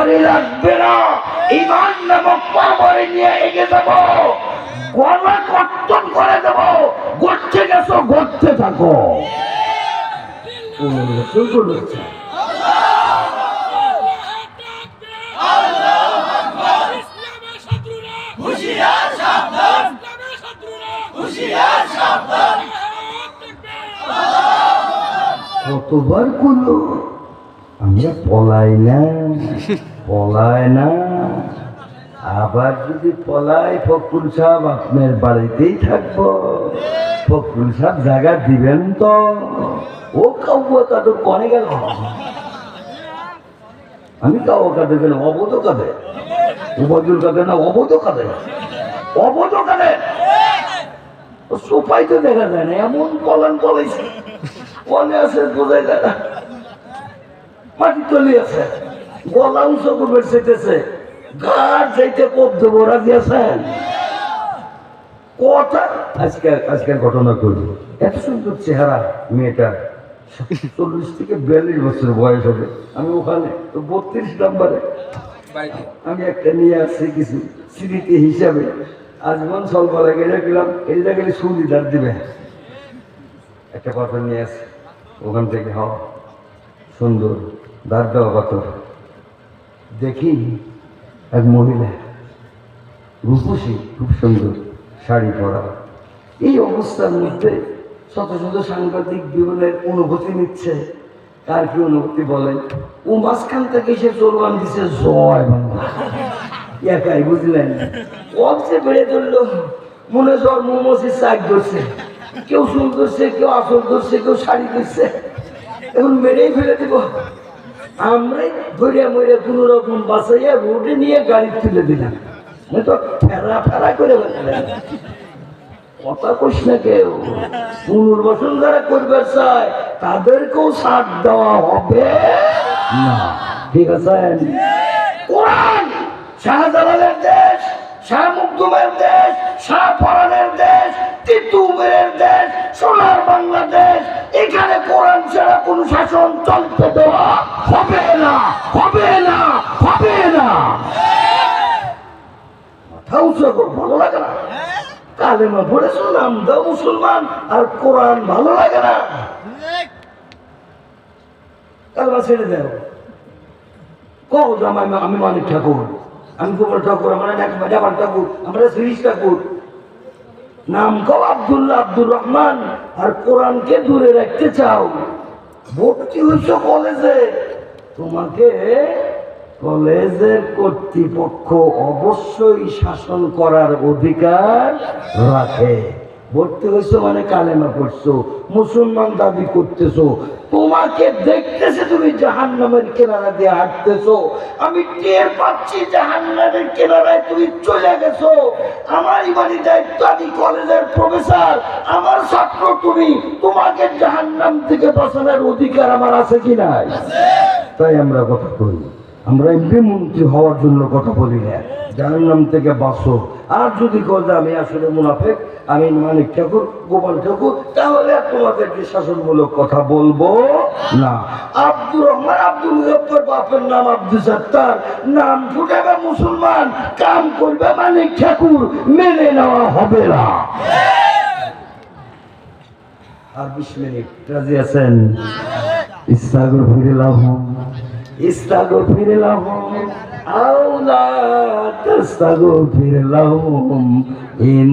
গাড়ি লাগবে না, ইমান নামক পাওয়ারে নিয়ে এগিয়ে যাব, গলা কর্তন করে দেব। গড়তে গেছো, গড়তে থাকো। কতবার করলো, আমরা পলাই না, পলাই না। আবার যদি পলাই, ফখরুল সাহেব আপনার বাড়িতেই থাকবো। ফখরুল সাহেব জায়গা দিবেন তো? ও কাউয়া কাদের কনে গেল? আমি কাউ কাদের গেলে অবধ কাঁদে, উপাজুর কাঁদে না, অবধ কাঁদে, অবধ কাঁদে। সোফাই তো দেখা যায় না, এমন পলান পলাইছে, কনে আছে বোঝাই যায় না। মাটি তলি আছে, গলা উঁচু করবে সেটেছে, গাছ যাইতে কোপ দেবো, রাজি আছেন? কথা আজকের ঘটনা করবো। এত সুন্দর চেহারা মেয়েটা, 40 থেকে 42 বছর বয়স হবে। আমি ওখানে তো 32 নম্বরে আমি একটা নিয়ে আসছি কিছু স্মৃতি হিসাবে। আজীবন সলপালা গেলে গেলাম, এটা গেলে সুবিধার দিবে একটা কথা নিয়ে আসছি ওখান থেকে। হওয়া সুন্দর দাঁড় দেওয়া পাথর দেখি এক মহিলা, রূপসী, খুব সুন্দর শাড়ি পরা। এই অবস্থার মধ্যে শত শত সাংবাদিক জীবনের অনুভূতি নিচ্ছে। কার কি অনুভূতি বলেন? ও মাঝখান থেকে সে চলবান দিচ্ছে, জয় বাংলা একাই, বুঝলেন? অবসে বেড়ে ধরলো, মনে জ্বর মোমোসির চাক ধরছে, কেউ চুল ধরছে, কেউ আসল ধরছে, কেউ শাড়ি ধরছে। এখন মেরেই ফেলে দিব। আমরাই ধরিয়া মরিয়া কোনো রকম বাঁচাইয়া রোডে নিয়ে গাড়ি তুলে দিলাম। তো ফেরা ফেরা করে কথা কইস না কেউ। পুনর্বাসন যারা করবার চায় তাদেরকেও ছাড় দেওয়া হবে না, ঠিক আছে? কোরআন শাহজালালের দেশ, শাহ মুকদুমের দেশ, শাহ পরানের দেশ, তিতুমিরের দেশ, সোনার বাংলাদেশ। এখানে কোরআন ছাড়া কোন শাসন চলতে দেওয়া হবে না, হবে না, হবে না। মাথা উঁচু করো, ভালো লাগে না? কালেমা পড়েছো, নাম দাও মুসলমান, আর কোরআন ভালো লাগে না? কালেমা ছেড়ে দাও। কও জামাই আমি মানিক ঠাকুর, আমি গোপাল ঠাকুর, আমরা জামান ঠাকুর, আমরা শ্রীশ ঠাকুর। নাম কও আব্দুল্লাহ, আব্দুর রহমান, আর কোরআনকে দূরে রাখতে চাও। ভর্তি হয়েছ কলেজে, তোমাকে কলেজের কর্তৃপক্ষ অবশ্যই শাসন করার অধিকার রাখে। ভর্তি হয়েছো মানে কালেমা পড়ছো, মুসলমান দাবি করতেছো, তোমাকে দেখতেছে তুমি জাহান্নামের কিনারা দিয়ে হাঁটতেছো। আমি টের পাচ্ছি জাহান্নামের কিনারায় তুমি চলে গেছো। আমার ইমানি দায়িত্ব, আমি কলেজের প্রফেসর, আমার ছাত্র তুমি, তোমাকে জাহান্নাম থেকে বাঁচানোর অধিকার আমার আছে কি নাই? তাই আমরা কথা বলি, আমরা এমপি মন্ত্রী হওয়ার জন্য কথা বলি না, জাহান্নাম থেকে বাঁচো। আর যদি কথা আমি আসলে মুনাফেক, আমি মানিক ঠাকুর, গোপাল ঠাকুর, তাহলে তোমাদেরকে শাসনমূলক কথা বলবো না। আব্দুর রহমান, আব্দুল মুজফ্ফর, বাপের নাম আব্দুল সত্তার, নাম ফুটাবে মুসলমান, কাম করবে মানিক ঠাকুর, মেনে নেওয়া হবে না। আর 20 মিনিট রাজি আছেন? ইস্তাগফিরুল্লাহ, ইস্তাগফিরুল্লাহ, আও লা তাস্তাগফির লাহুম ইন